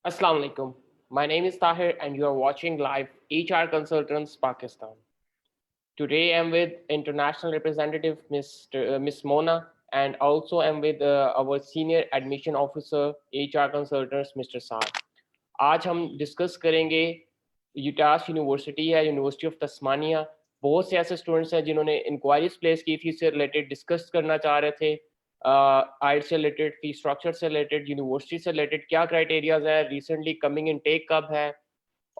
Assalamu alaikum. My name is Tahir and you are watching live HR Consultants Pakistan. Today I'm with international representative Miss Mona and also I'm with our senior admission officer HR Consultants Mr. Saad. आज हम discuss करेंगे यूटास university है university of Tasmania बहुत से ऐसे students हैं जिन्होंने inquiries place की थी इससे रिलेटेड डिस्कस करना चाह रहे थे आइट से रिलेटेड फी स्ट्रक्चर से रिलेटेड यूनिवर्सिटी से रिलेटेड क्या क्राइटेरियाज है रिसेंटली कमिंग इन टेक कब है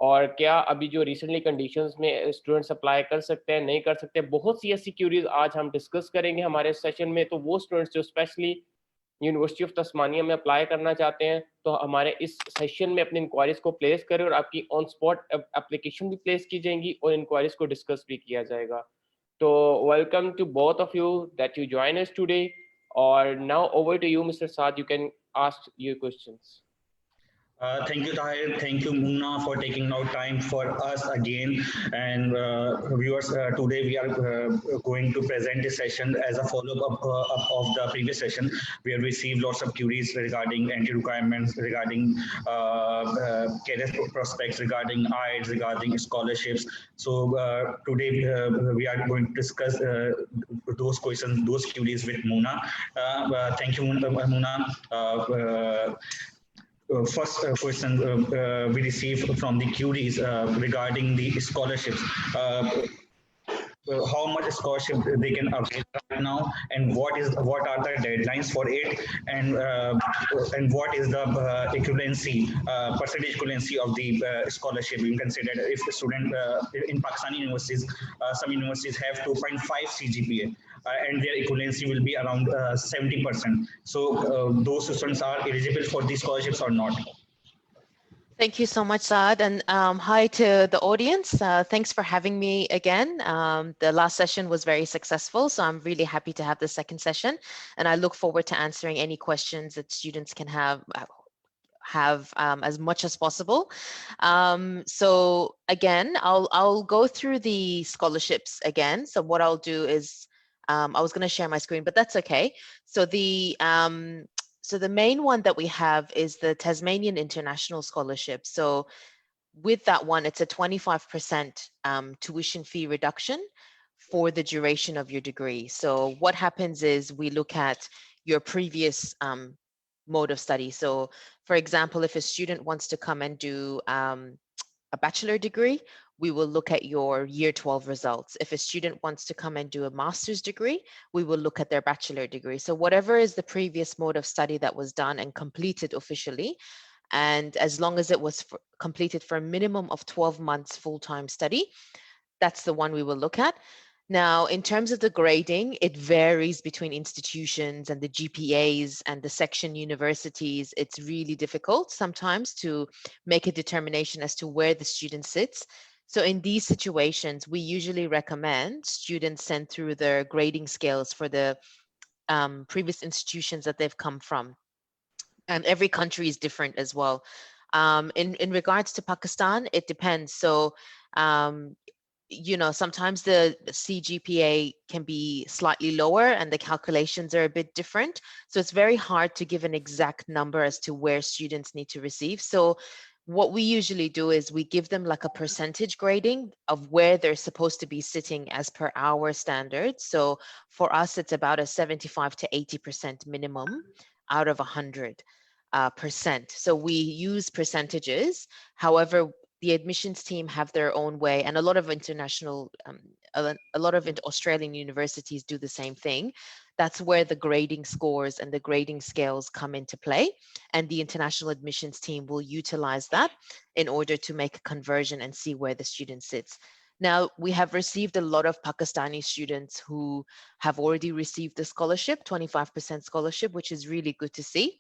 और क्या अभी जो रिसेंटली कंडीशंस में स्टूडेंट्स अप्लाई कर सकते हैं नहीं कर सकते बहुत सी ऐसी क्यूरीज आज हम डिस्कस करेंगे हमारे सेशन में तो वो स्टूडेंट्स जो स्पेशली यूनिवर्सिटी ऑफ तस्मानिया में अप्लाई करना चाहते हैं तो हमारे इस सेशन में अपनी इंक्वायरीज को प्लेस करें और आपकी ऑन स्पॉट एप्लीकेशन भी प्लेस की जाएंगी और इंक्वायरीज को डिस्कस भी किया जाएगा तो welcome to both of you that you join us today और now over to you mister Saad you can ask your questions. Thank you, Tahir. Thank you, Munna, for taking out time for us again. And viewers, today we are going to present this session as a follow-up of the previous session. We have received lots of queries regarding entry requirements, regarding career prospects, regarding IELTS, regarding scholarships. So today we are going to discuss those questions, those queries with Munna. Thank you, Munna. First question we received from the queries regarding the scholarships. How much scholarship they can avail right now, and what are the deadlines for it, and what is the equivalency percentage equivalency of the scholarship being considered if the student in Pakistani universities, some universities have 2.5 CGPA. And their equivalency will be around 70%. So those students are eligible for these scholarships or not? Thank you so much, Saad, and hi to the audience. Thanks for having me again. The last session was very successful, so I'm really happy to have the second session, and I look forward to answering any questions that students can have as much as possible. So again, I'll go through the scholarships again. So what I'll do is I was going to share my screen, but that's okay. So the main one that we have is the Tasmanian International Scholarship. So with that one, it's a 25% tuition fee reduction for the duration of your degree. So what happens is we look at your previous mode of study. So for example, if a student wants to come and do a bachelor degree, we will look at your year 12 results. If a student wants to come and do a master's degree, we will look at their bachelor degree. So whatever is the previous mode of study that was done and completed officially, and as long as it was completed for a minimum of 12 months full-time study, that's the one we will look at. Now, in terms of the grading, it varies between institutions and the GPAs and the section universities. It's really difficult sometimes to make a determination as to where the student sits. So in these situations, we usually recommend students send through their grading scales for the previous institutions that they've come from. And every country is different as well. In regards to Pakistan, it depends. So sometimes the CGPA can be slightly lower and the calculations are a bit different. So it's very hard to give an exact number as to where students need to receive. So what we usually do is we give them like a percentage grading of where they're supposed to be sitting as per our standards. So for us, it's about a 75 to 80% minimum out of 100%. So we use percentages. However, the admissions team have their own way, and a lot of Australian universities do the same thing. That's where the grading scores and the grading scales come into play, and the international admissions team will utilize that in order to make a conversion and see where the student sits. Now, we have received a lot of Pakistani students who have already received the scholarship, 25% scholarship, which is really good to see.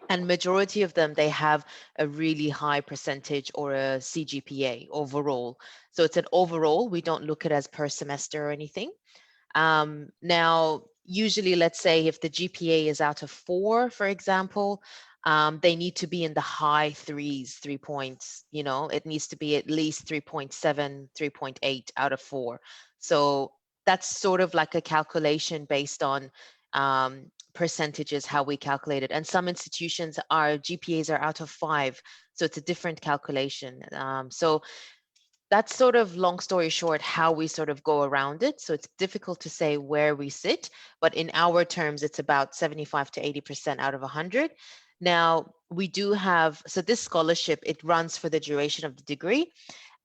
And majority of them, they have a really high percentage or a CGPA overall. So it's an overall, we don't look at it as per semester or anything. Now, usually, let's say if the GPA is out of 4, for example, they need to be in the high 3s, 3 points, it needs to be at least 3.7, 3.8 out of 4. So that's sort of like a calculation based on percentages how we calculate it. And some institutions, our GPAs are out of 5, so it's a different calculation. So that's sort of, long story short, how we sort of go around it. So it's difficult to say where we sit, but in our terms, it's about 75 to 80% out of 100. Now, we do have, so this scholarship, it runs for the duration of the degree.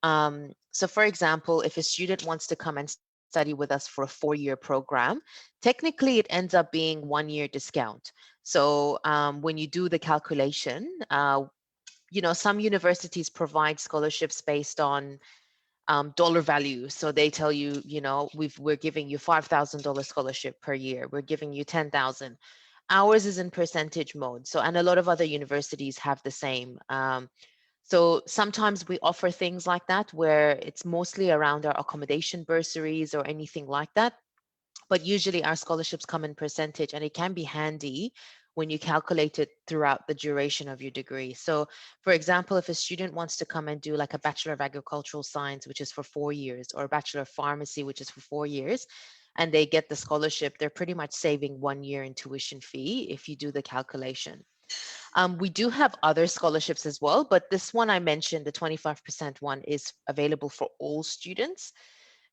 So for example, if a student wants to come and study with us for a 4-year program, technically it ends up being 1-year discount. So when you do the calculation, you know, some universities provide scholarships based on dollar value. So they tell you, you know, we're giving you $5,000 scholarship per year. We're giving you 10,000. Ours is in percentage mode. So, and a lot of other universities have the same. So sometimes we offer things like that where it's mostly around our accommodation bursaries or anything like that. But usually our scholarships come in percentage, and it can be handy when you calculate it throughout the duration of your degree. So for example, if a student wants to come and do like a Bachelor of Agricultural Science, which is for 4 years, or a Bachelor of Pharmacy, which is for 4 years, and they get the scholarship, they're pretty much saving 1 year in tuition fee if you do the calculation. We do have other scholarships as well, but this one I mentioned, the 25% one, is available for all students.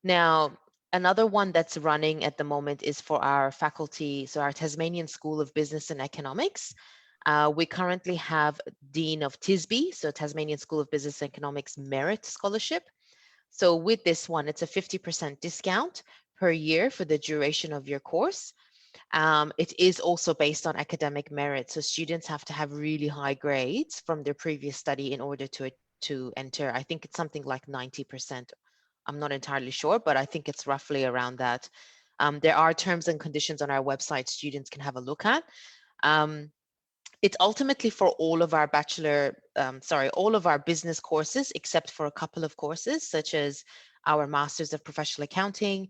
Now, another one that's running at the moment is for our faculty, so our Tasmanian School of Business and Economics. We currently have Dean of TISB, so Tasmanian School of Business and Economics Merit Scholarship. So with this one, it's a 50% discount per year for the duration of your course. It is also based on academic merit, so students have to have really high grades from their previous study in order to enter. I think it's something like 90%. I'm not entirely sure, but I think it's roughly around that. There are terms and conditions on our website students can have a look at. It's ultimately for all of our all of our business courses, except for a couple of courses, such as our Masters of Professional Accounting,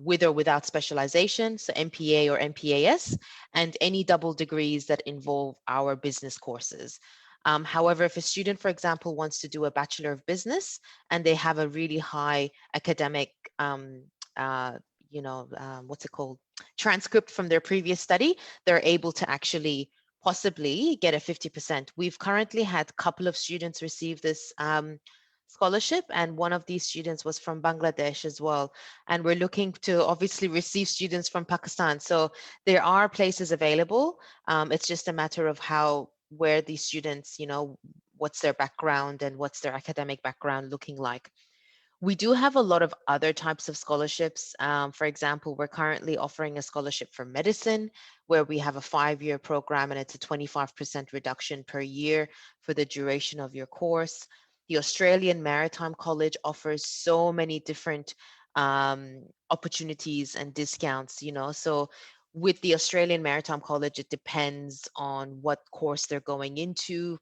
with or without specialization, so MPA or MPAS, and any double degrees that involve our business courses. However, if a student, for example, wants to do a Bachelor of Business and they have a really high academic, what's it called, transcript from their previous study, they're able to actually possibly get a 50%. We've currently had a couple of students receive this scholarship, and one of these students was from Bangladesh as well, and we're looking to obviously receive students from Pakistan. So there are places available. It's just a matter of where these students, you know, what's their background and what's their academic background looking like. We do have a lot of other types of scholarships. For example, we're currently offering a scholarship for medicine, where we have a 5-year program and it's a 25% reduction per year for the duration of your course. The Australian Maritime College offers so many different opportunities and discounts, you know. So with the Australian Maritime College, it depends on what course they're going into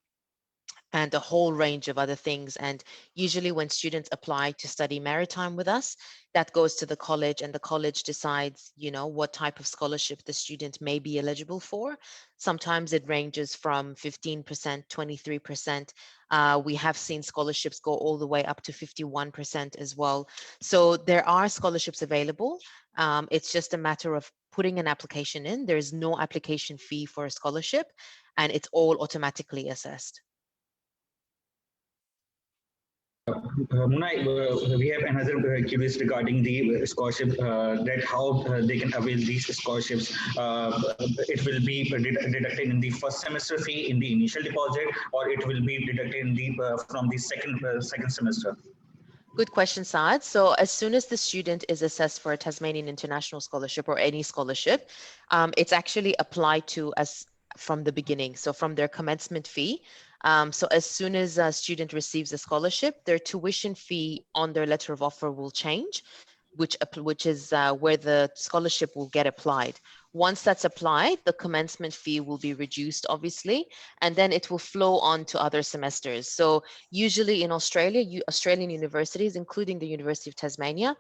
and a whole range of other things. And usually when students apply to study maritime with us, that goes to the college, and the college decides, you know, what type of scholarship the student may be eligible for. Sometimes it ranges from 15%, 23%. We have seen scholarships go all the way up to 51% as well. So there are scholarships available. It's just a matter of putting an application in. There's no application fee for a scholarship, and it's all automatically assessed. Muna, we have another queries regarding the scholarship, that how they can avail these scholarships. It will be deducted in the first semester fee in the initial deposit, or it will be deducted in the from the second semester. Good question, Saad. So as soon as the student is assessed for a Tasmanian International Scholarship or any scholarship, it's actually applied to as from the beginning, so from their commencement fee. So as soon as a student receives a scholarship, their tuition fee on their letter of offer will change, which is where the scholarship will get applied. Once that's applied, the commencement fee will be reduced, obviously, and then it will flow on to other semesters. So usually in Australia, Australian universities, including the University of Tasmania,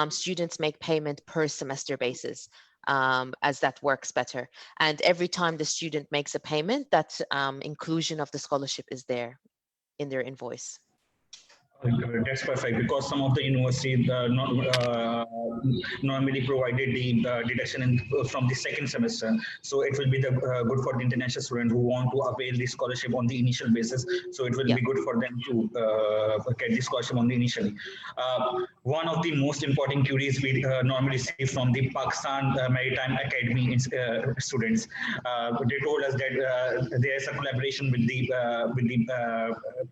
students make payment per semester basis, as that works better. And every time the student makes a payment, that inclusion of the scholarship is there in their invoice. That's perfect because some of the universities normally provided the deduction from the second semester. So it will be good for the international student who want to avail the scholarship on the initial basis. So it will Yeah. be good for them to get the scholarship on the initially. One of the most important queries we normally receive from the Pakistan Maritime Academy students. They told us that there is a collaboration with the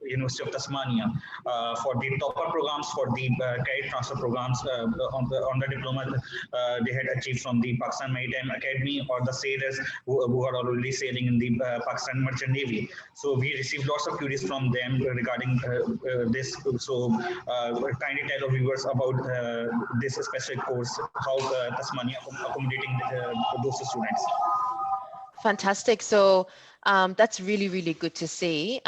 University of Tasmania for the topper programs, for the credit transfer programs on the diploma they had achieved from the Pakistan Maritime Academy, or the sailors who are already sailing in the Pakistan Merchant Navy. So we received lots of queries from them regarding this. So kindly tell our viewers about this specific course, how Tasmania accommodating those students. Fantastic. So that's really, really good to see.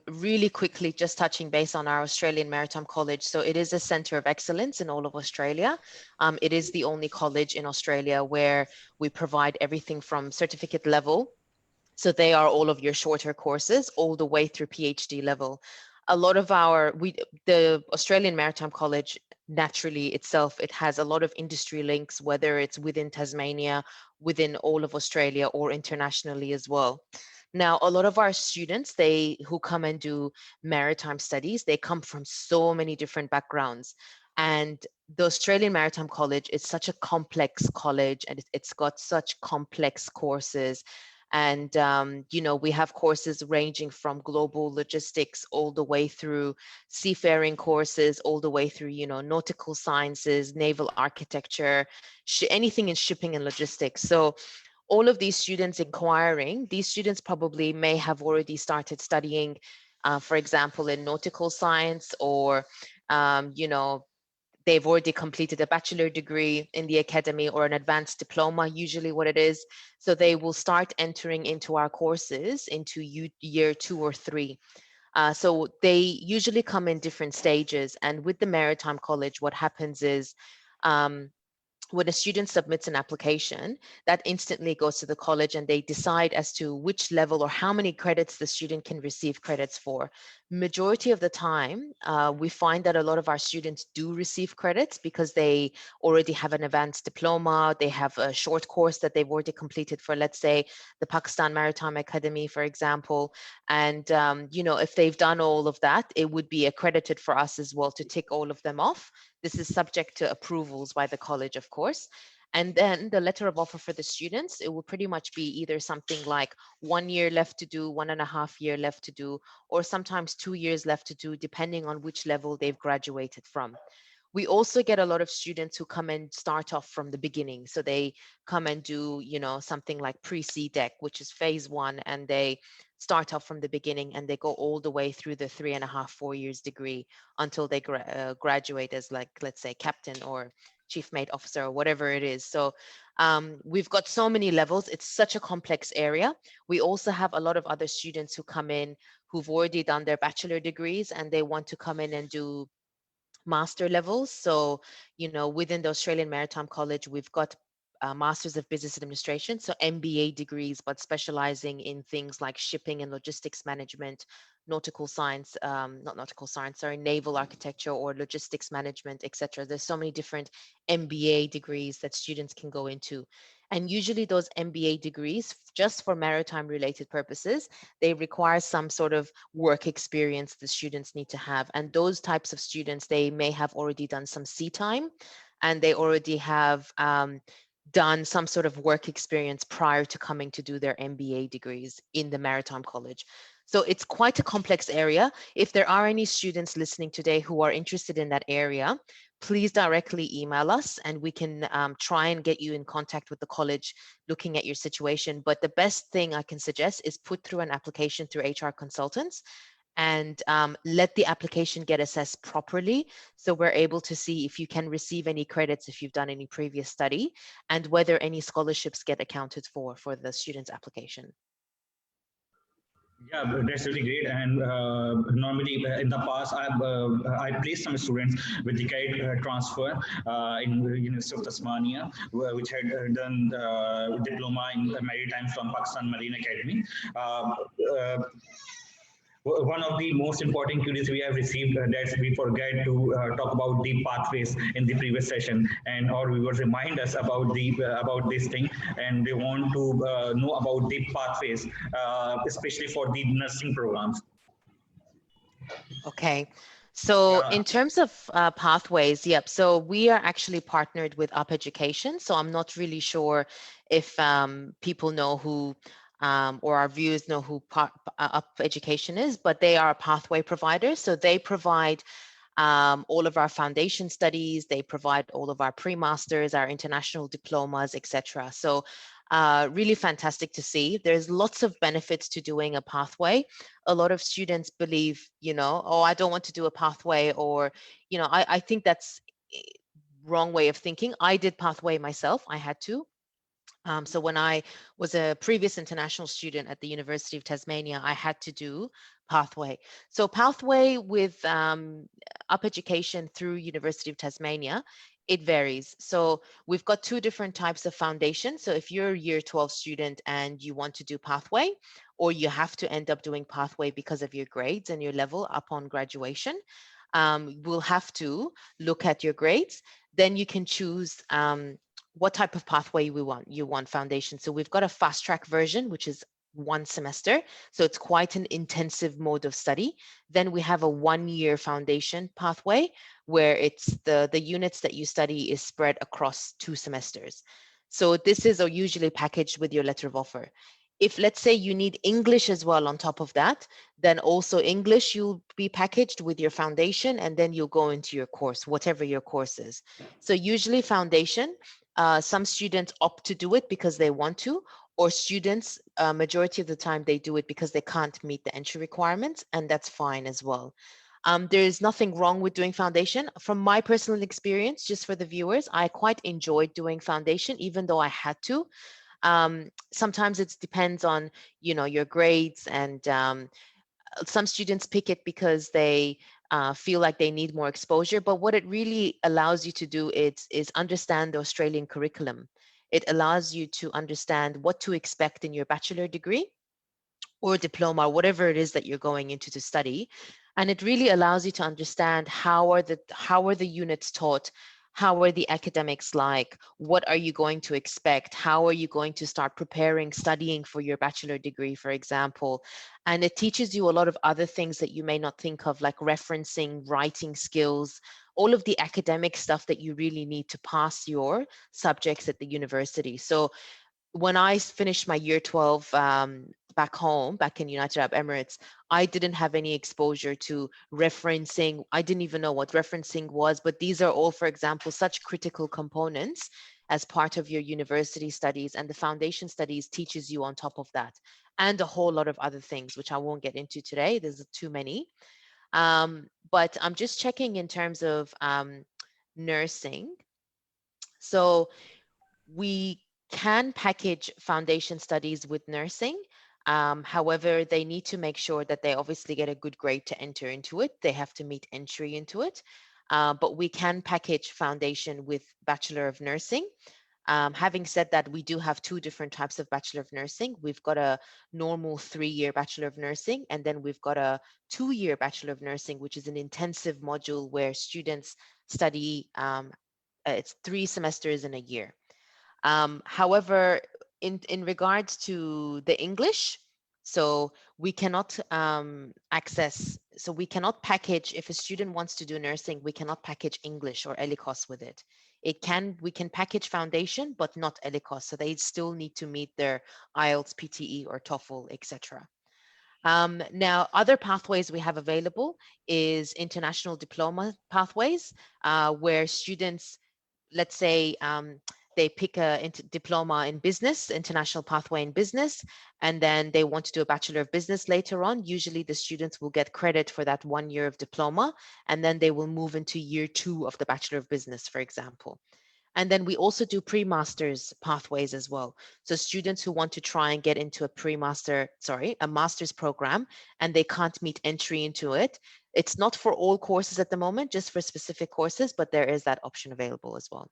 Really quickly, just touching base on our Australian Maritime College. So it is a centre of excellence in all of Australia. It is the only college in Australia where we provide everything from certificate level. So they are all of your shorter courses all the way through PhD level. A lot of the Australian Maritime College naturally itself, it has a lot of industry links, whether it's within Tasmania, within all of Australia, or internationally as well. Now, a lot of our students, who come and do maritime studies, they come from so many different backgrounds. And the Australian Maritime College is such a complex college, and it's got such complex courses. And, we have courses ranging from global logistics all the way through seafaring courses, all the way through, nautical sciences, naval architecture, anything in shipping and logistics. So all of these students inquiring, these students probably may have already started studying, for example, in nautical science, or, they've already completed a bachelor degree in the academy or an advanced diploma, usually what it is. So they will start entering into our courses into year 2 or 3. So they usually come in different stages. And with the Maritime College, what happens is, when a student submits an application, that instantly goes to the college and they decide as to which level or how many credits the student can receive credits for. Majority of the time, we find that a lot of our students do receive credits because they already have an advanced diploma, they have a short course that they've already completed for, let's say, the Pakistan Maritime Academy, for example. And, if they've done all of that, it would be accredited for us as well to tick all of them off. This is subject to approvals by the college, of course. And then the letter of offer for the students, it will pretty much be either something like 1 year left to do, 1.5 year left to do, or sometimes 2 years left to do, depending on which level they've graduated from. We also get a lot of students who come and start off from the beginning. So they come and do, something like pre-CDEC, which is phase 1, and they start off from the beginning and they go all the way through the 3.5, 4 years degree until they graduate as, like, let's say, captain or chief mate officer or whatever it is. So we've got so many levels. It's such a complex area. We also have a lot of other students who come in who've already done their bachelor degrees and they want to come in and do master levels. So, within the Australian Maritime College, we've got Masters of Business Administration, so MBA degrees, but specializing in things like shipping and logistics management, nautical science, not nautical science, sorry, naval architecture or logistics management, etc. There's so many different MBA degrees that students can go into. And usually those MBA degrees, just for maritime related purposes, they require some sort of work experience the students need to have. And those types of students, they may have already done some sea time and they already have done some sort of work experience prior to coming to do their MBA degrees in the Maritime College. So it's quite a complex area. If there are any students listening today who are interested in that area, please directly email us and we can try and get you in contact with the college looking at your situation. But the best thing I can suggest is put through an application through HR consultants and let the application get assessed properly. So we're able to see if you can receive any credits if you've done any previous study and whether any scholarships get accounted for the student's application. Yeah, that's really great. And normally in the past, I placed some students with the credit transfer in University of Tasmania, which had done diploma in maritime from Pakistan Marine Academy. one of the most important queries we have received that we forget to talk about the pathways in the previous session, and our viewers remind us about the about this thing, and they want to know about the pathways, especially for the nursing programs. Okay. So Yeah. in terms of pathways, yep. So we are actually partnered with Up Education. So I'm not really sure if people know who or our viewers know who Up Education is, but they are a pathway provider. So they provide all of our foundation studies, they provide all of our pre-masters, our international diplomas, etc. So really fantastic to see. There's lots of benefits to doing a pathway. A lot of students believe, you know, oh, I don't want to do a pathway, or, you know, I think that's wrong way of thinking. I did pathway myself. I had to. So when I was a previous international student at the University of Tasmania, I had to do pathway. So pathway with Up Education through University of Tasmania, it varies. So we've got two different types of foundation. So if you're a year 12 student and you want to do pathway, or you have to end up doing pathway because of your grades and your level upon graduation, we'll have to look at your grades. Then you can choose what type of pathway we want. You want foundation. So we've got a fast track version, which is 1 semester. So it's quite an intensive mode of study. Then we have a 1-year foundation pathway where it's the units that you study is spread across 2 semesters. So this is usually packaged with your letter of offer. If let's say you need English as well on top of that, then also English you'll be packaged with your foundation, and then you'll go into your course, whatever your course is. So usually foundation, some students opt to do it because they want to, or students, majority of the time they do it because they can't meet the entry requirements, and that's fine as well. There is nothing wrong with doing foundation. From my personal experience, just for the viewers, I quite enjoyed doing foundation, even though I had to. Sometimes it depends on, you know, your grades, and some students pick it because they feel like they need more exposure. But what it really allows you to do is understand the Australian curriculum. It allows you to understand what to expect in your bachelor degree or diploma, whatever it is that you're going into to study. And it really allows you to understand how are the units taught, how are the academics like, what are you going to expect, how are you going to start preparing, studying for your bachelor degree, for example. And it teaches you a lot of other things that you may not think of, like referencing, writing skills, all of the academic stuff that you really need to pass your subjects at the university. So when I finished my year 12 back home, back in United Arab Emirates, I didn't have any exposure to referencing. I didn't even know what referencing was, but these are all, for example, such critical components as part of your university studies, and the foundation studies teaches you on top of that, and a whole lot of other things, which I won't get into today. There's too many. But I'm just checking in terms of nursing. So we can package foundation studies with nursing. However, they need to make sure that they obviously get a good grade to enter into it. They have to meet entry into it. But we can package foundation with Bachelor of Nursing. Having said that, we do have two different types of Bachelor of Nursing. We've got a normal 3-year Bachelor of Nursing, and then we've got a 2-year Bachelor of Nursing, which is an intensive module where students study, it's 3 semesters in a year. However, in regards to the English, so we cannot we cannot package, if a student wants to do nursing, we cannot package English or ELICOS with it. We can package foundation, but not ELICOS. So they still need to meet their IELTS, PTE, or TOEFL, etc. Now, other pathways we have available is international diploma pathways, where students, let's say they pick a diploma in business, international pathway in business, and then they want to do a Bachelor of Business later on. Usually the students will get credit for that 1 year of diploma, and then they will move into year 2 of the Bachelor of Business, for example. And then we also do pre-masters pathways as well. So students who want to try and get into a master's program, and they can't meet entry into it. It's not for all courses at the moment, just for specific courses, but there is that option available as well.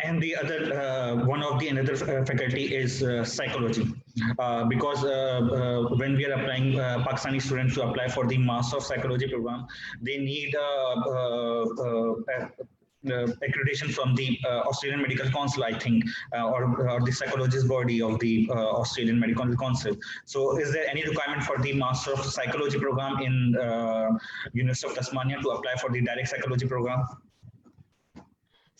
And the other, one of the another faculty is psychology. because when we are applying Pakistani students to apply for the Master of Psychology program, they need accreditation from the Australian Medical Council, I think, or the psychologist body of the Australian Medical Council. So, is there any requirement for the Master of Psychology program in University of Tasmania to apply for the direct psychology program?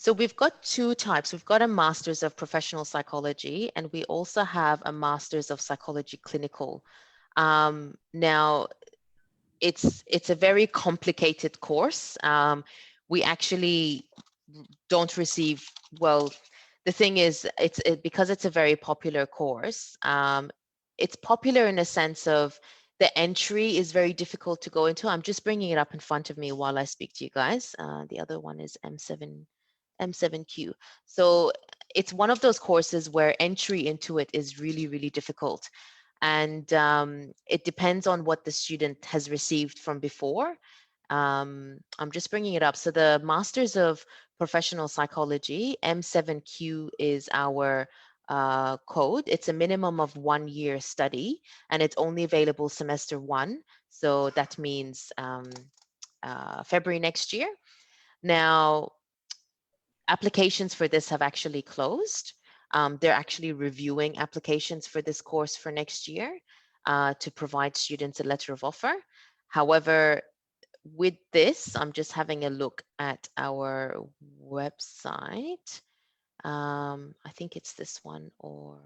So we've got two types. We've got a Master's of Professional Psychology, and we also have a Master's of Psychology Clinical. Now, it's a very complicated course. We actually don't receive, well, the thing is, because it's a very popular course, it's popular in a sense of the entry is very difficult to go into. I'm just bringing it up in front of me while I speak to you guys. The other one is M7Q. So it's one of those courses where entry into it is really, really difficult. And it depends on what the student has received from before. I'm just bringing it up. So the Masters of Professional Psychology, M7Q is our code. It's a minimum of 1 year study, and it's only available semester 1. So that means February next year. Now, applications for this have actually closed. They're actually reviewing applications for this course for next year to provide students a letter of offer. However, with this, I'm just having a look at our website. I think it's this one, or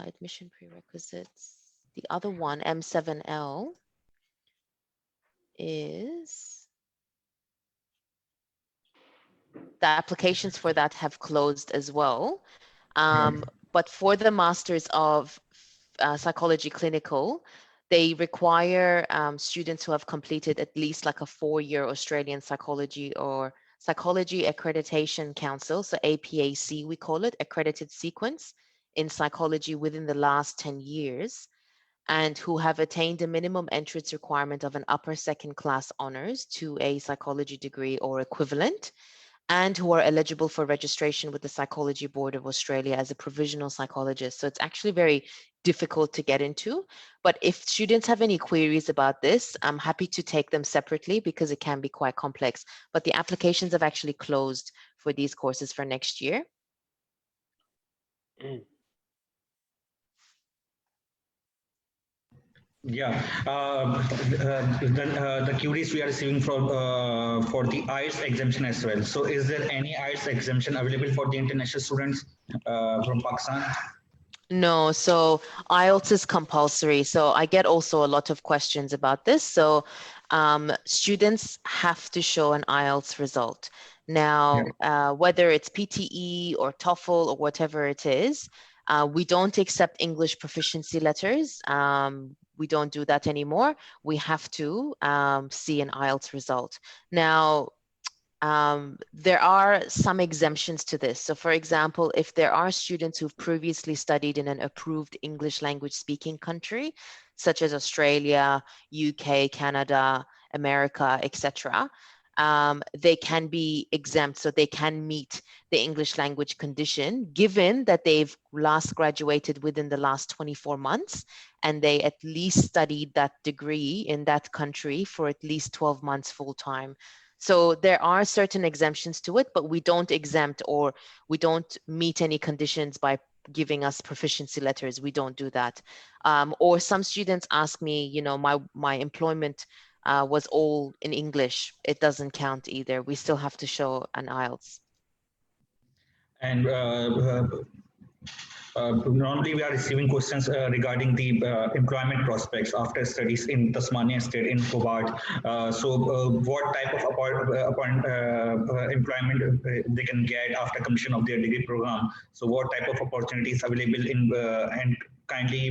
admission prerequisites. The other one, M7L, is the applications for that have closed as well. But for the Masters of Psychology Clinical, they require students who have completed at least like a 4-year Australian Psychology or Psychology Accreditation Council, so APAC we call it, accredited sequence in psychology within the last 10 years, and who have attained a minimum entrance requirement of an upper second class honors to a psychology degree or equivalent, and who are eligible for registration with the Psychology Board of Australia as a provisional psychologist. So it's actually very difficult to get into. But if students have any queries about this, I'm happy to take them separately because it can be quite complex. But the applications have actually closed for these courses for next year. Yeah, the queries we are receiving for the IELTS exemption as well. So, is there any IELTS exemption available for the international students from Pakistan? No, so IELTS is compulsory. So I get also a lot of questions about this. So students have to show an IELTS result. Now, whether it's PTE or TOEFL or whatever it is, we don't accept English proficiency letters. We don't do that anymore. We have to see an IELTS result. Now, there are some exemptions to this. So for example, if there are students who've previously studied in an approved English language speaking country, such as Australia, UK, Canada, America, etc., they can be exempt, so they can meet the English language condition, given that they've last graduated within the last 24 months, and they at least studied that degree in that country for at least 12 months full time. So there are certain exemptions to it, but we don't exempt or we don't meet any conditions by giving us proficiency letters. We don't do that. Or some students ask me, you know, my employment was all in English. It doesn't count either. We still have to show an IELTS. And normally we are receiving questions regarding the employment prospects after studies in Tasmania state in Hobart. What type of employment they can get after completion of their degree program? So what type of opportunities available in and kindly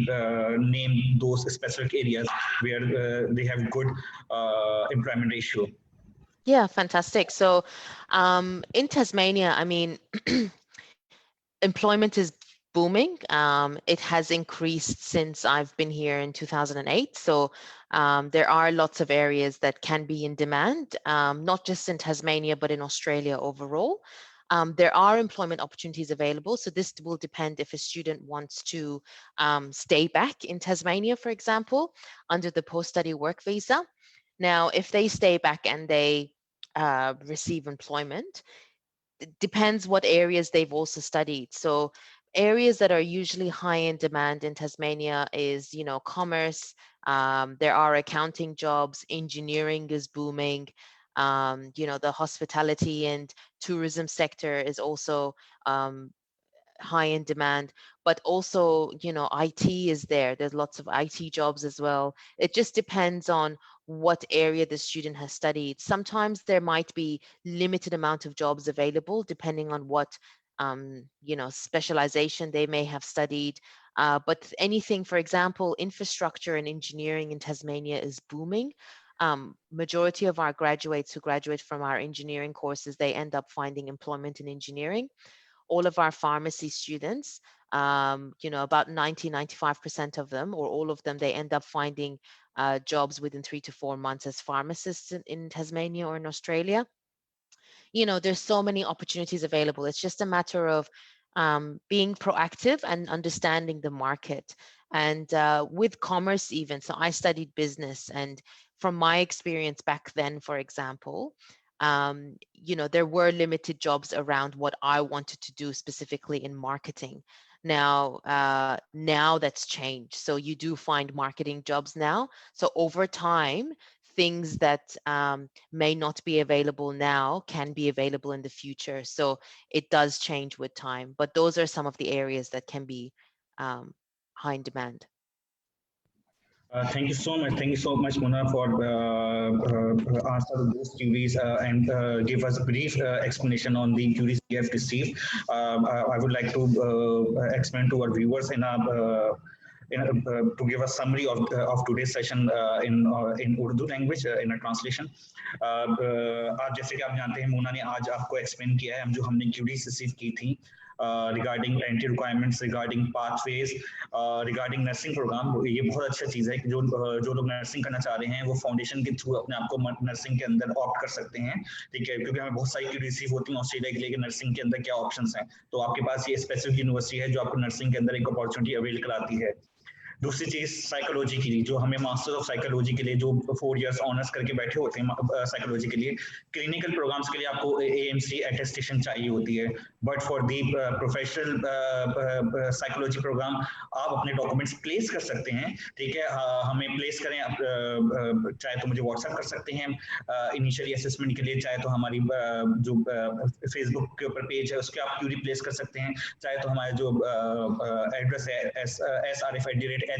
name those specific areas where they have good employment ratio. Yeah, fantastic. So in Tasmania, I mean, employment is booming. It has increased since I've been here in 2008. So there are lots of areas that can be in demand, not just in Tasmania, but in Australia overall. there are employment opportunities available. So this will depend if a student wants to stay back in Tasmania, for example, under the post-study work visa. Now, if they stay back and they receive employment, it depends what areas they've also studied. So areas that are usually high in demand in Tasmania is, you know, commerce. There are accounting jobs, engineering is booming. You know, the hospitality and tourism sector is also high in demand, but also, you know, IT is there. There's lots of IT jobs as well. It just depends on what area the student has studied. Sometimes there might be limited amount of jobs available depending on what, you know, specialization they may have studied. But anything, for example, infrastructure and engineering in Tasmania is booming. Majority of our graduates who graduate from our engineering courses, they end up finding employment in engineering. All of our pharmacy students, you know, about 95% of them, or all of them, they end up finding jobs within 3 to 4 months as pharmacists in Tasmania or in Australia. You know, there's so many opportunities available. It's just a matter of being proactive and understanding the market. And with commerce even, so I studied business, and from my experience back then, for example, you know, there were limited jobs around what I wanted to do specifically in marketing. Now that's changed. So you do find marketing jobs now. So over time, things that may not be available now can be available in the future. So it does change with time, but those are some of the areas that can be high in demand. Thank you so much. Thank you so much, Mona, for answer those queries and give us a brief explanation on the queries we have received. I would like to explain to our viewers to give a summary of today's session in Urdu language in a translation. आज जैसे कि आप जानते हैं, मोना ने आज आपको explain किया है हम जो हमने क्यूरीज रिसीव की थी regarding entry requirements, regarding pathways, regarding nursing program. ये बहुत अच्छा चीज़ है कि जो लोग नर्सिंग करना चाह रहे हैं वो फाउंडेशन के थ्रू अपने आप को नर्सिंग के अंदर ऑप्ट कर सकते हैं, ठीक है, क्योंकि हमें बहुत सारी रिसीव होती हैं ऑस्ट्रेलिया के लिए कि नर्सिंग के अंदर क्या ऑप्शंस हैं, तो आपके पास ये स्पेसिफिक यूनिवर्सिटी है जो आपको नर्सिंग के अंदर एक अपॉर्चुनिटी अवेल कराती है। दूसरी चीज साइकोलॉजी के लिए, जो हमें मास्टर ऑफ साइकोलॉजी के लिए जो 4 इयर्स ऑनर्स करके बैठे होते हैं साइकोलॉजी के लिए, क्लिनिकल प्रोग्राम्स के लिए आपको एएमसी अटेस्टेशन चाहिए होती है, but for the professional psychology programme आप अपने डॉक्यूमेंट्स प्लेस कर सकते हैं, ठीक है, हमें प्लेस करें चाहे तो मुझे व्हाट्सएप कर सकते हैं इनिशियली असेसमेंट के लिए, चाहे तो हमारी जो फेसबुक के ऊपर पेज है उसके आप क्यूरी प्लेस कर सकते हैं, चाहे तो हमारा जो एड्रेस है srf@hrpakistan.com,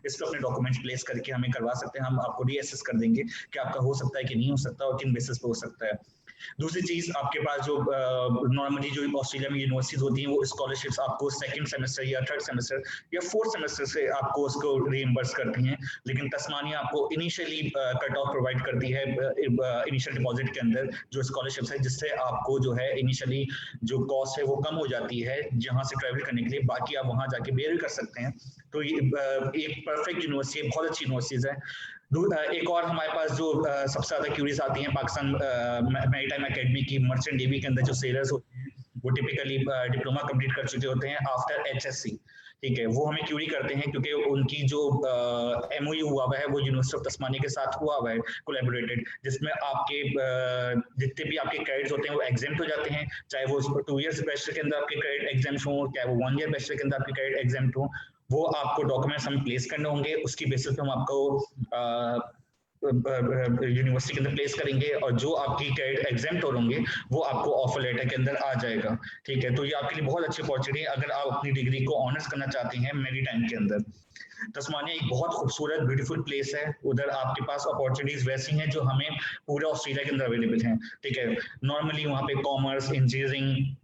इस पर अपने डॉक्यूमेंट्स प्लेस करके हमें करवा सकते हैं, हम आपको रीअसेस कर देंगे कि आपका हो सकता है कि नहीं हो सकता और किन बेसिस पे हो सकता है। दूसरी चीज, आपके पास जो नॉर्मली जो ऑस्ट्रेलिया में यूनिवर्सिटीज होती हैं वो स्कॉलरशिप्स आपको सेकंड सेमेस्टर या थर्ड सेमेस्टर या फोर्थ सेमेस्टर से आपको उसको रीइंबर्स करती हैं, लेकिन तस्मानिया आपको इनिशियली कट ऑफ प्रोवाइड करती है इनिशियल डिपॉजिट के अंदर जो स्कॉलरशिप्स है, जिससे आपको जो है इनिशियली जो कॉस्ट है वो कम हो जाती है जहां से ट्रैवल करने के लिए, बाकी आप वहां जाके बेयर कर सकते हैं। तो ये एक परफेक्ट यूनिवर्सिटी है, बहुत अच्छी यूनिवर्सिटीज है। एक और हमारे पास जो सबसे ज्यादा क्यूरीज आती हैं पाकिस्तान मैरीटाइम एकेडमी की मर्चेंट नेवी के अंदर जो सेलर्स होते हैं वो टिपिकली डिप्लोमा कंप्लीट कर चुके होते हैं आफ्टर एचएससी, ठीक है, वो हमें क्यूरी करते हैं क्योंकि उनकी जो एमओयू हुआ हुआ है वो यूनिवर्सिटी ऑफ तस्मानिया के साथ हुआ हुआ है कोलैबोरेटेड, जिसमें आपके जितने भी आपके क्रेडिट्स होते हैं वो एग्जेम्प्ट हो जाते हैं, चाहे वो 2 इयर्स बैचलर के अंदर आपके क्रेडिट एग्जाम्स हो, चाहे वो 1 ईयर बैचलर के अंदर आपके क्रेडिट एग्जाम्प्ट हो, वो आपको डॉक्यूमेंट्स हमें प्लेस करने होंगे, उसकी बेसिस पे हम आपको यूनिवर्सिटी के अंदर प्लेस करेंगे और जो आपकी क्रेडिट एग्जाम्प्ट होंगे वो आपको ऑफर लेटर के अंदर आ जाएगा, ठीक है। तो ये आपके लिए बहुत अच्छी अपॉर्चुनिटी है अगर आप अपनी डिग्री को ऑनर्स करना चाहते हैं मैरीटाइम के अंदर। तस्मानिया एक बहुत खूबसूरत ब्यूटीफुल प्लेस है, उधर आपके पास अपॉर्चुनिटीज वैसी हैं जो हमें पूरे ऑस्ट्रेलिया के अंदर अवेलेबल हैं, ठीक है। नॉर्मली वहाँ पे कॉमर्स, इंजीनियरिंग,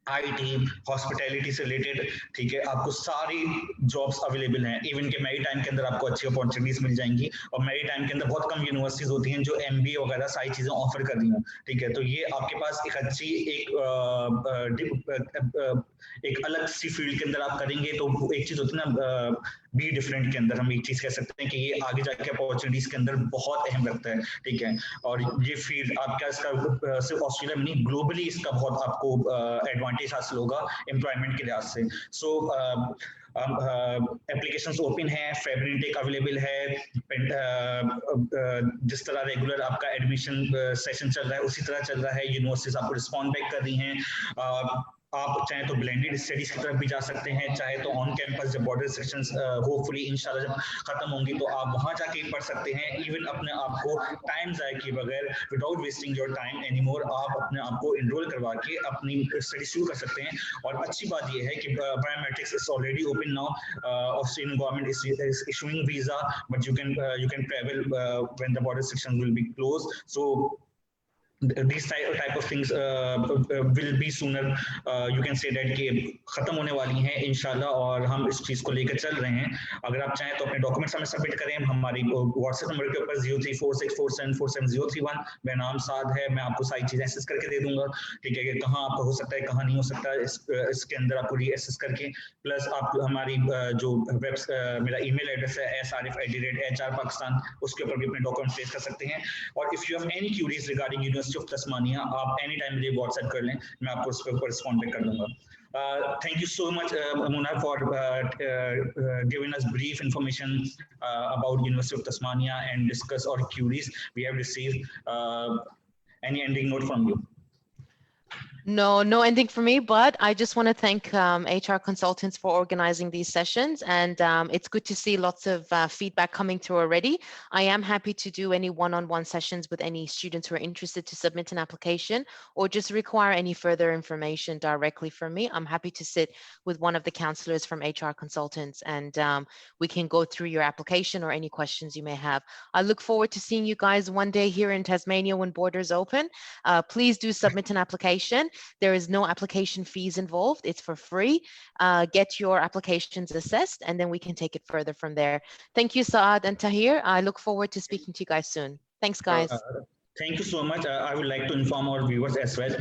आईटी, हॉस्पिटैलिटी से रिलेटेड, ठीक है, आपको सारी जॉब्स अवेलेबल हैं। इवन के मैरीटाइम के अंदर आपको अच्छी अपॉर्चुनिटीज मिल जाएंगी और मैरीटाइम के अंदर बहुत कम यूनिवर्सिटीज होती हैं जो एमबीए वगैरह सारी चीजें ऑफर कर रही हैं, ठीक है। तो ये आपके पास एक अच्छी एक अलग सी फील्ड के अंदर आप करेंगे तो एक चीज होती है ना बी डिफरेंट के अंदर हम एक चीज कह सकते हैं कि ये आगे जाके अपॉर्चुनिटीज के अंदर बहुत अहम रखता है, ठीक है। और ये फील्ड आपका इसका सिर्फ ऑस्ट्रेलिया में नहीं, ग्लोबली इसका बहुत आपको एडवांटेज हासिल होगा एम्प्लॉयमेंट के लिहाज से। सो एप्लीकेशंस ओपन है, फेब्रुअरी इंटेक अवेलेबल है, जिस तरह रेगुलर आपका एडमिशन सेशन चल रहा है उसी तरह चल रहा है, यूनिवर्सिटीज आपको रिस्पॉन्ड बैक कर रही हैं। आप चाहे तो ब्लेंडेड स्टडीज की तरफ भी जा सकते हैं, चाहे तो ऑन कैंपस जब बॉर्डर रिस्ट्रिक्शंस होपफुली इंशाल्लाह जब खत्म होंगी तो आप वहां जाके पढ़ सकते हैं, इवन अपने आप को टाइम जाए किए बगैर, without wasting your time anymore, आप अपने आप को एनरोल करवा के अपनी स्टडी शुरू कर सकते हैं। और अच्छी बात यह है कि biometrics is already open now, Australian government is issuing visa, but you can travel when the border restrictions will be closed. So these type of things will be sooner, you can say that कि खत्म होने वाली हैं इंशाल्लाह, और हम इस चीज को लेकर चल रहे हैं। अगर आप चाहें तो अपने डॉक्यूमेंट्स हमें सबमिट करें, हमारी व्हाट्सएप नंबर के ऊपर 0346474701, मेरा नाम साद है, मैं आपको सारी चीजें एक्सेस करके दे दूंगा, ठीक है, कि कहाँ आपका हो सकता है कहाँ नहीं हो सकता, इसके अंदर आपको री-एक्सेस करके, प्लस आप हमारी जो मेरा ईमेल एड्रेस है srf@hr-pakistan, उसके ऊपर भी अपने डॉक्यूमेंट प्लेस कर सकते हैं। और if you have any curies regarding university of Tasmania, आप एनी टाइम मुझे व्हाट्सएप कर लें, मैं आपको उस पर रिस्पॉन्ड बैक कर दूंगा। Thank you so much, Muna, for giving us brief information about University of Tasmania and discuss our queries we have received. Any ending note from you? No ending for me, but I just want to thank HR consultants for organizing these sessions, and it's good to see lots of feedback coming through already. I am happy to do any one-on-one sessions with any students who are interested to submit an application or just require any further information directly from me. I'm happy to sit with one of the counselors from HR consultants, and we can go through your application or any questions you may have. I look forward to seeing you guys one day here in Tasmania when borders open. Please do submit an application. There is no application fees involved. It's for free. Get your applications assessed, and then we can take it further from there. Thank you, Saad and Tahir. I look forward to speaking to you guys soon. Thanks, guys. Thank you so much. I would like to inform our viewers as well.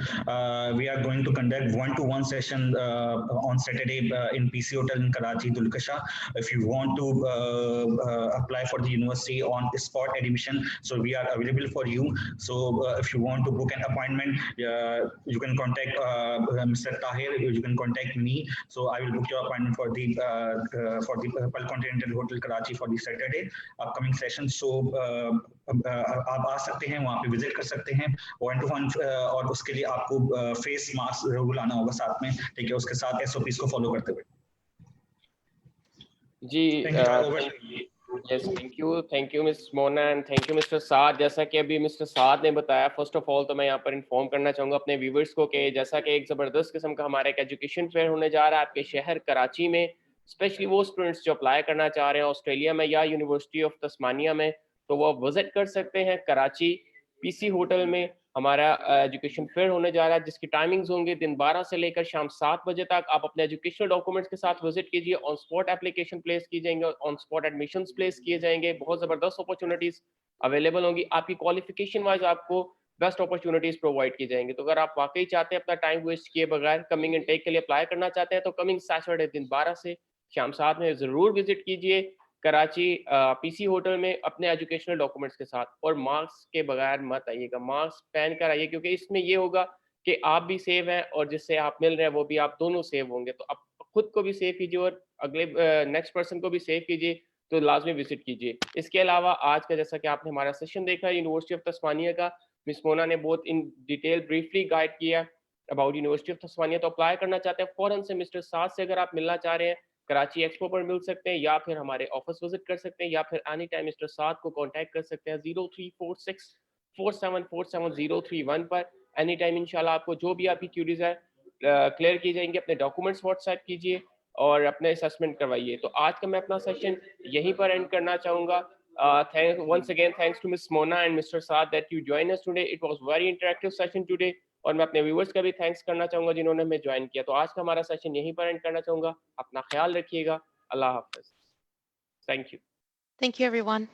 We are going to conduct one-to-one session on Saturday in PC Hotel in Karachi, Dulkasha. If you want to apply for the university on spot admission, so we are available for you. So if you want to book an appointment, you can contact Mr. Tahir. You can contact me. So I will book your appointment for the Pearl Continental Hotel Karachi for the Saturday upcoming session. So आप आ सकते हैं, वहाँ पे visit कर सकते हैं 1-to-1, और उसके लिए आपको फेस मास्क जरूर लाना होगा साथ में, ठीक है, उसके साथ SOPs को फॉलो करते हुए। जी thank you miss Mona and thank you mister Saad. जैसा कि अभी मिस्टर साद ने बताया, फर्स्ट ऑफ ऑल तो मैं यहाँ पर इन्फॉर्म करना चाहूँगा अपने व्यूवर्स को कि जैसा कि एक ज़बरदस्त किस्म का हमारा एक एजुकेशन फेयर होने जा रहा है आपके शहर कराची में, स्पेशली वो स्टूडेंट्स जो अप्लाई करना चाह रहे हैं ऑस्ट्रेलिया में या यूनिवर्सिटी ऑफ तस्मानिया में, तो वो विजिट कर सकते हैं कराची पीसी होटल में। हमारा एजुकेशन फेयर होने जा रहा है जिसकी टाइमिंग्स होंगे दिन 12 से लेकर शाम 7 बजे तक। आप अपने एजुकेशनल डॉक्यूमेंट्स के साथ विजिट कीजिए, ऑन स्पॉट एप्लीकेशन प्लेस की जाएंगे, ऑन स्पॉट एडमिशंस प्लेस किए जाएंगे। बहुत ज़बरदस्त अपॉर्चुनिटीज़ अवेलेबल होंगी, आपकी क्वालिफिकेशन वाइज आपको बेस्ट अपॉर्चुनिटीज़ प्रोवाइड की जाएंगी। तो अगर आप वाकई चाहते हैं अपना टाइम वेस्ट किए बगैर कमिंग इनटेक के लिए अप्लाई करना चाहते हैं, तो कमिंग सैटरडे दिन 12 से शाम 7 में ज़रूर विजिट कीजिए कराची पीसी होटल में अपने एजुकेशनल डॉक्यूमेंट्स के साथ, और मास्क के बगैर मत आइएगा, मास्क पहन कर आइए, क्योंकि इसमें ये होगा कि आप भी सेव हैं और जिससे आप मिल रहे हैं वो भी, आप दोनों सेव होंगे। तो आप खुद को भी सेव कीजिए और अगले नेक्स्ट पर्सन को भी सेव कीजिए, तो लाजमी विजिट कीजिए। इसके अलावा आज का जैसा कि आपने हमारा सेशन देखा यूनिवर्सिटी ऑफ तस्मानिया का, मिस मोना ने बहुत इन डिटेल ब्रीफली गाइड किया अबाउट यूनिवर्सिटी ऑफ तस्मानिया। तो अप्लाई करना चाहते हैं फौरन से मिस्टर साद से अगर आप मिलना चाह रहे हैं, कराची एक्सपो पर मिल सकते हैं, या फिर हमारे ऑफिस विजिट कर सकते हैं, या फिर एनी टाइम मिस्टर साद को कांटेक्ट कर सकते हैं 0346474731 पर। एनी टाइम इंशाल्लाह आपको जो भी आपकी क्यूरीज है क्लियर की जाएंगे। अपने डॉक्यूमेंट्स व्हाट्सएप कीजिए और अपने असेसमेंट करवाइए। तो आज का मैं अपना सेशन यहीं पर एंड करना चाहूँगा। once again thanks to Miss Mona and Mr. Saad that you joined us today. It was very interactive session today. और मैं अपने व्यूवर्स का भी थैंक्स करना चाहूँगा जिन्होंने हमें ज्वाइन किया। तो आज का हमारा सेशन यहीं पर एंड करना चाहूँगा। अपना ख्याल रखिएगा। अल्लाह हाफ़िज़। Thank you. Thank you, everyone.